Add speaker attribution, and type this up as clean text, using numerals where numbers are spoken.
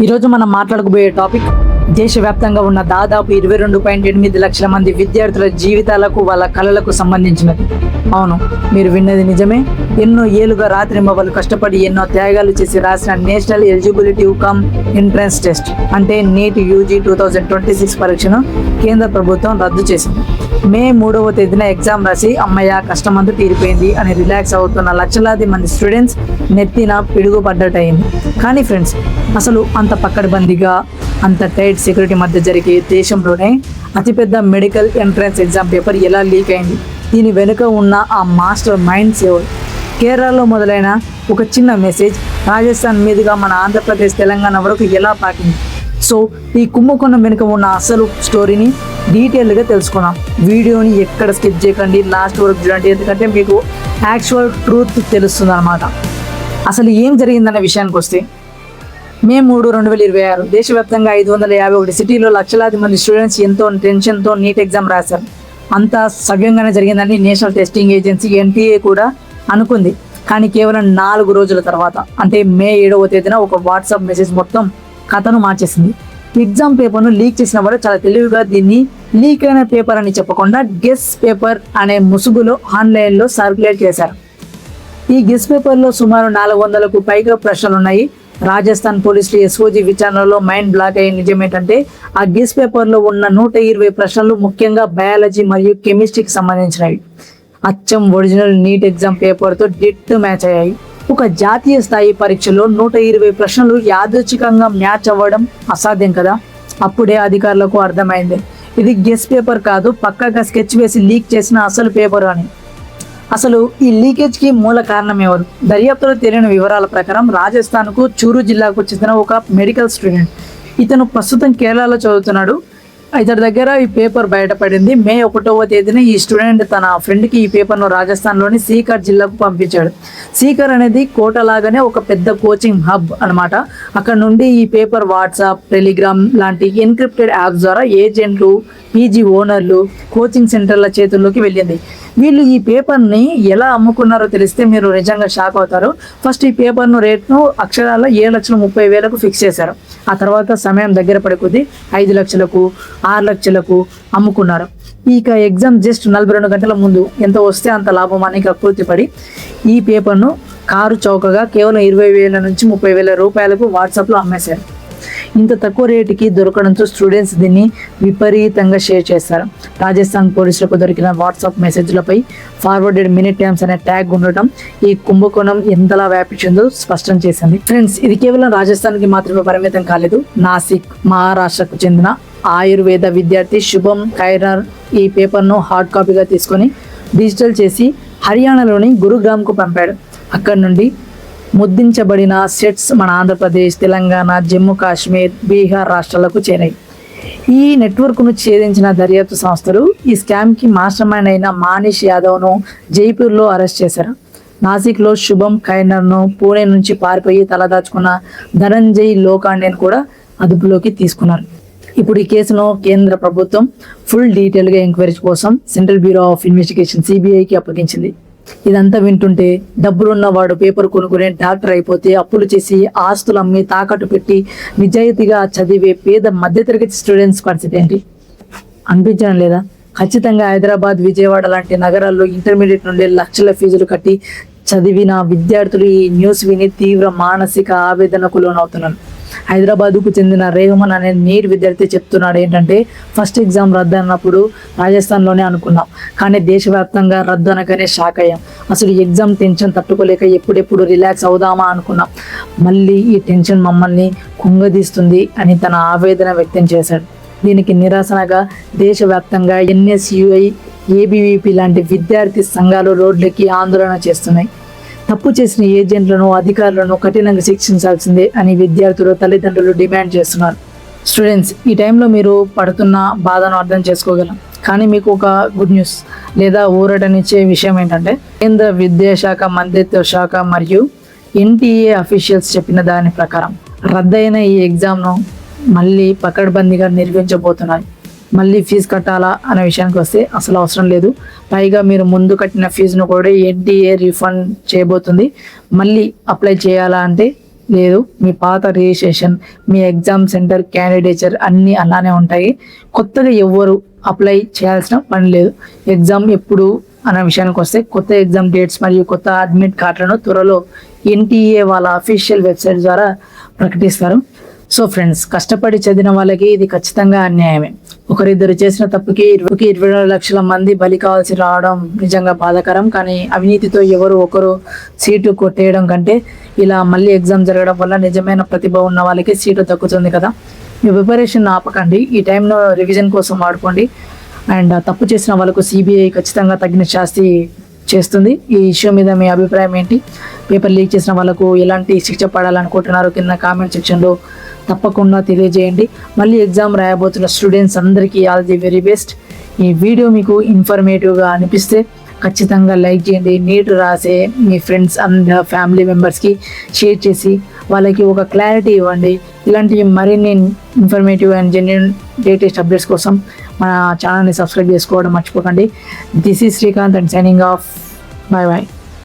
Speaker 1: ఈరోజు మనం మాట్లాడుకోబోయే టాపిక్ దేశవ్యాప్తంగా ఉన్న దాదాపు 22.8 లక్షల మంది విద్యార్థుల జీవితాలకు వాళ్ళ కళలకు సంబంధించినది. అవును, మీరు విన్నది నిజమే. ఎన్నో ఏళ్లుగా రాత్రింబవళ్ళు కష్టపడి ఎన్నో త్యాగాలు చేసి రాసిన national eligibility cum entrance test అంటే నీట్ యూజీ 2026 పరీక్షను కేంద్ర ప్రభుత్వం రద్దు చేసింది. మే 3వ తేదీన ఎగ్జామ్ రాసి అమ్మయ్య కష్టమంతా తీరిపోయింది అని రిలాక్స్ అవుతున్న లక్షలాది మంది స్టూడెంట్స్ నెత్తిన పిడుగు పడ్డటయింది. కానీ ఫ్రెండ్స్, అసలు అంత పక్కడబందీగా అంత టైట్ సెక్యూరిటీ మధ్య జరిగే దేశంలోనే అతిపెద్ద మెడికల్ ఎంట్రన్స్ ఎగ్జామ్ పేపర్ ఎలా లీక్ అయింది? దీని వెనుక ఉన్న ఆ మాస్టర్ మైండ్స్ ఎవరు? కేరళలో మొదలైన ఒక చిన్న మెసేజ్ రాజస్థాన్ మీదుగా మన ఆంధ్రప్రదేశ్ తెలంగాణ వరకు ఎలా పాకింది? సో ఈ కుంభకోణం వెనుక ఉన్న అసలు స్టోరీని డీటెయిల్గా తెలుసుకున్నాం. వీడియోని ఎక్కడ స్కిప్ చేయకండి, లాస్ట్ వరకు చూడండి, ఎందుకంటే మీకు యాక్చువల్ ట్రూత్ తెలుస్తుంది అన్నమాట. అసలు ఏం జరిగిందన్న విషయానికి వస్తే, మే 3, 2026 దేశవ్యాప్తంగా 551 సిటీలో లక్షలాది మంది స్టూడెంట్స్ ఎంతో టెన్షన్తో నీట్ ఎగ్జామ్ రాశారు. అంతా సవ్యంగానే జరిగిందని నేషనల్ టెస్టింగ్ ఏజెన్సీ NTA కూడా అనుకుంది. కానీ కేవలం 4 రోజుల తర్వాత అంటే మే 7వ తేదీన ఒక వాట్సాప్ మెసేజ్ మొత్తం కథను మార్చేసింది. ఎగ్జామ్ పేపర్ను లీక్ చేసిన వారు చాలా తెలివిగా దీన్ని లీక్ అయిన పేపర్ అని చెప్పకుండా గెస్ పేపర్ అనే ముసుగులో ఆన్లైన్లో సర్క్యులేట్ చేశారు. ఈ గెస్ పేపర్లో సుమారు 400కు పైగా ప్రశ్నలున్నాయి. రాజస్థాన్ పోలీసులు SOG విచారణలో మైండ్ బ్లాక్ అయ్యే నిజమేంటంటే ఆ గెస్ పేపర్లో ఉన్న 120 ప్రశ్నలు ముఖ్యంగా బయాలజీ మరియు కెమిస్ట్రీకి సంబంధించినవి. అచ్చం ఒరిజినల్ నీట్ ఎగ్జామ్ పేపర్తో డిట్ మ్యాచ్ అయ్యాయి. ఒక జాతీయ స్థాయి పరీక్షలో 120 ప్రశ్నలు యాదృచ్ఛికంగా మ్యాచ్ అవ్వడం అసాధ్యం కదా. అప్పుడే అధికారులకు అర్థమైంది ఇది గెస్ పేపర్ కాదు, పక్కాగా స్కెచ్ వేసి లీక్ చేసిన అసలు పేపర్ అని. అసలు ఈ లీకేజ్కి మూల కారణం ఎవరు? దర్యాప్తులో తెలియని వివరాల ప్రకారం రాజస్థాన్కు చూరు జిల్లాకు చెందిన ఒక మెడికల్ స్టూడెంట్. ఇతను ప్రస్తుతం కేరళలో చదువుతున్నాడు. ఇతడి దగ్గర ఈ పేపర్ బయటపడింది. మే 1వ తేదీన ఈ స్టూడెంట్ తన ఫ్రెండ్కి ఈ పేపర్ను రాజస్థాన్లోని సీకర్ జిల్లాకు పంపించాడు. సీకర్ అనేది కోట లాగానే ఒక పెద్ద కోచింగ్ హబ్ అనమాట. అక్కడ నుండి ఈ పేపర్ వాట్సాప్, టెలిగ్రామ్ లాంటి ఎన్క్రిప్టెడ్ యాప్స్ ద్వారా ఏజెంట్లు, PG ఓనర్లు, కోచింగ్ సెంటర్ల చేతుల్లోకి వెళ్ళింది. వీళ్ళు ఈ పేపర్ని ఎలా అమ్ముకున్నారో తెలిస్తే మీరు నిజంగా షాక్ అవుతారు. ఫస్ట్ ఈ పేపర్ను రేట్ను అక్షరాల 7,30,000కు ఫిక్స్ చేశారు. ఆ తర్వాత సమయం దగ్గర పడే కొద్దీ 5 లక్షలకు, 6 లక్షలకు అమ్ముకున్నారు. ఇక ఎగ్జామ్ జస్ట్ 42 గంటల ముందు ఎంత వస్తే అంత లాభం అని కకృతిపడి ఈ పేపర్ను కారు చౌకగా కేవలం 20,000 నుంచి 30,000 రూపాయలకు వాట్సాప్లో అమ్మేశారు. ఇంత తక్కువ రేటుకి దొరకడంతో స్టూడెంట్స్ దీన్ని విపరీతంగా షేర్ చేస్తారు. రాజస్థాన్ పోలీసులకు దొరికిన వాట్సాప్ మెసేజ్లపై ఫార్వర్డెడ్ మినిట్ టైమ్స్ అనే ట్యాగ్ ఉండటం ఈ కుంభకోణం ఎంతలా వ్యాపించిందో స్పష్టం చేసింది. ఫ్రెండ్స్, ఇది కేవలం రాజస్థాన్కి మాత్రమే పరిమితం కాలేదు. నాసిక్, మహారాష్ట్రకు చెందిన ఆయుర్వేద విద్యార్థి శుభం ఖైరర్ ఈ పేపర్ను హార్డ్ కాపీగా తీసుకొని డిజిటల్ చేసి హర్యానాలోని గురుగ్రామ్కు పంపాడు. అక్కడి నుండి ముద్రించబడిన సెట్స్ మన ఆంధ్రప్రదేశ్, తెలంగాణ, జమ్మూ కాశ్మీర్, బీహార్ రాష్ట్రాలకు చేరాయి. ఈ నెట్వర్క్ను ఛేదించిన దర్యాప్తు సంస్థలు ఈ స్కామ్కి మాస్టర్ మైండ్ అయిన మానిష్ యాదవ్ను జైపూర్లో అరెస్ట్ చేశారు. నాసిక్లో శుభం ఖైరర్ను, పూణే నుంచి పారిపోయి తలదాచుకున్న ధనంజయ్ లోకాండేను కూడా అదుపులోకి తీసుకున్నారు. ఇప్పుడు ఈ కేసును కేంద్ర ప్రభుత్వం ఫుల్ డీటెయిల్గా ఎంక్వైరీ కోసం సెంట్రల్ బ్యూరో ఆఫ్ ఇన్వెస్టిగేషన్ CBIకి అప్పగించింది. ఇదంతా వింటుంటే డబ్బులున్నవాడు పేపర్ కొనుక్కునే డాక్టర్ అయిపోతే అప్పులు చేసి ఆస్తులు అమ్మి తాకట్టు పెట్టి నిజాయితీగా చదివే పేద మధ్యతరగతి స్టూడెంట్స్ పరిస్థితి ఏంటి అనిపించడం లేదా? ఖచ్చితంగా హైదరాబాద్, విజయవాడ లాంటి నగరాల్లో ఇంటర్మీడియట్ నుండి లక్షల ఫీజులు కట్టి చదివిన విద్యార్థులు ఈ న్యూస్ విని తీవ్ర మానసిక ఆవేదనకు లోనవుతున్నారు. హైదరాబాద్కు చెందిన రేహమన్ అనే నీట్ విద్యార్థి చెప్తున్నాడు ఏంటంటే, ఫస్ట్ ఎగ్జామ్ రద్దు అన్నప్పుడు రాజస్థాన్లోనే అనుకున్నాం, కానీ దేశవ్యాప్తంగా రద్దు అనగానే షాక్ అయ్యాం. అసలు ఎగ్జామ్ టెన్షన్ తట్టుకోలేక ఎప్పుడెప్పుడు రిలాక్స్ అవుదామా అనుకున్నాం. మళ్ళీ ఈ టెన్షన్ మమ్మల్ని కుంగదీస్తుంది అని తన ఆవేదన వ్యక్తం చేశాడు. దీనికి నిరసనగా దేశవ్యాప్తంగా NSUI, ABVP లాంటి విద్యార్థి సంఘాలు రోడ్లెక్కి ఆందోళన చేస్తున్నాయి. తప్పు చేసిన ఏజెంట్లను, అధికారులను కఠినంగా శిక్షించాల్సిందే అని విద్యార్థులు, తల్లిదండ్రులు డిమాండ్ చేస్తున్నారు. స్టూడెంట్స్, ఈ టైంలో మీరు పడుతున్న బాధను అర్థం చేసుకోగలం. కానీ మీకు ఒక గుడ్ న్యూస్ లేదా ఊరటనిచ్చే విషయం ఏంటంటే, కేంద్ర విద్యాశాఖ మంత్రిత్వ శాఖ మరియు NTA అఫీషియల్స్ చెప్పిన దాని ప్రకారం రద్దయిన ఈ ఎగ్జామ్ను మళ్ళీ పకడ్బందీగా నిర్వహించబోతున్నారు. మళ్ళీ ఫీజు కట్టాలా అనే విషయానికి వస్తే అసలు అవసరం లేదు. పైగా మీరు ముందు కట్టిన ఫీజును కూడా NTA రీఫండ్ చేయబోతుంది. మళ్ళీ అప్లై చేయాలా అంటే లేదు, మీ పాత రిజిస్ట్రేషన్, మీ ఎగ్జామ్ సెంటర్ క్యాండిడేచర్ అన్నీ అలానే ఉంటాయి. కొత్తగా ఎవ్వరు అప్లై చేయాల్సిన పని లేదు. ఎగ్జామ్ ఎప్పుడు అన్న విషయానికి వస్తే కొత్త ఎగ్జామ్ డేట్స్ మరియు కొత్త అడ్మిట్ కార్డులను త్వరలో NTA వాళ్ళ అఫీషియల్ వెబ్సైట్ ద్వారా ప్రకటిస్తారు. సో ఫ్రెండ్స్, కష్టపడి చదివిన వాళ్ళకి ఇది ఖచ్చితంగా అన్యాయమే. ఒకరిద్దరు చేసిన తప్పుకి 22 లక్షల మంది బలి కావాల్సి రావడం నిజంగా బాధాకరం. కానీ అవినీతితో ఎవరు ఒకరు సీటు కొట్టేయడం కంటే ఇలా మళ్ళీ ఎగ్జామ్ జరగడం వల్ల నిజమైన ప్రతిభ ఉన్న వాళ్ళకి సీటు దక్కుతుంది కదా. మీ ప్రిపరేషన్ ఆపకండి, ఈ టైంలో రివిజన్ కోసం వాడుకోండి. అండ్ తప్పు చేసిన వాళ్ళకు CBI ఖచ్చితంగా తగిన శాస్తి చేస్తుంది. ఈ ఇష్యూ మీద మీ అభిప్రాయం ఏంటి? పేపర్ లీక్ చేసిన వాళ్ళకు ఎలాంటి శిక్ష పడాలనుకుంటున్నారు? కింద కామెంట్ సెక్షన్లో తప్పకుండా తెలియజేయండి. మళ్ళీ ఎగ్జామ్ రాయబోతున్న స్టూడెంట్స్ అందరికీ ఆల్ ది వెరీ బెస్ట్. ఈ వీడియో మీకు ఇన్ఫర్మేటివ్గా అనిపిస్తే ఖచ్చితంగా లైక్ చేయండి. నీట్ రాసే మీ ఫ్రెండ్స్ అండ్ ఫ్యామిలీ మెంబర్స్కి షేర్ చేసి వాళ్ళకి ఒక క్లారిటీ ఇవ్వండి. ఇలాంటి మరిన్ని informative and genuine latest updates కోసం మన ఛానల్ని సబ్స్క్రైబ్ చేసుకోవడం మర్చిపోకండి. This is Srikanth and signing off. Bye bye.